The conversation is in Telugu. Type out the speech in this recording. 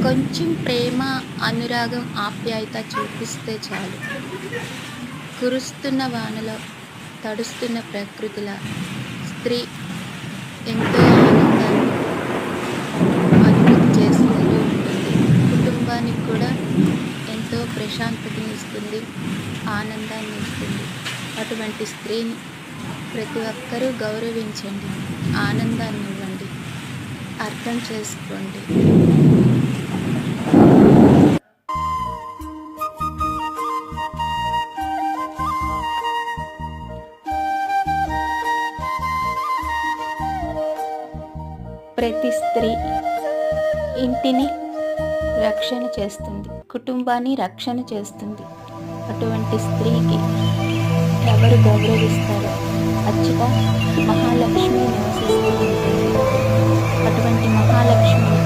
కొంచెం ప్రేమ, అనురాగం, ఆప్యాయత చూపిస్తే చాలు. కురుస్తున్న వానలో, తడుస్తున్న ప్రకృతిలా స్త్రీ ఎంతో ఆనందాన్ని అనుభూతి చేసుకుంటూ ఉంటుంది. కుటుంబానికి కూడా ఎంతో ప్రశాంతతని ఇస్తుంది, ఆనందాన్ని ఇస్తుంది. అటువంటి స్త్రీని ప్రతి ఒక్కరూ గౌరవించండి, ఆనందాన్ని ఇవ్వండి, అర్థం చేసుకోండి. ప్రతి స్త్రీ ఇంటిని రక్షణ చేస్తుంది, కుటుంబాన్ని రక్షణ చేస్తుంది. అటువంటి స్త్రీకి ఎవరు గౌరవిస్తారు? అచ్చట మహాలక్ష్మి నివసిస్తూ ఉంటుంది. అటువంటి మహాలక్ష్మిని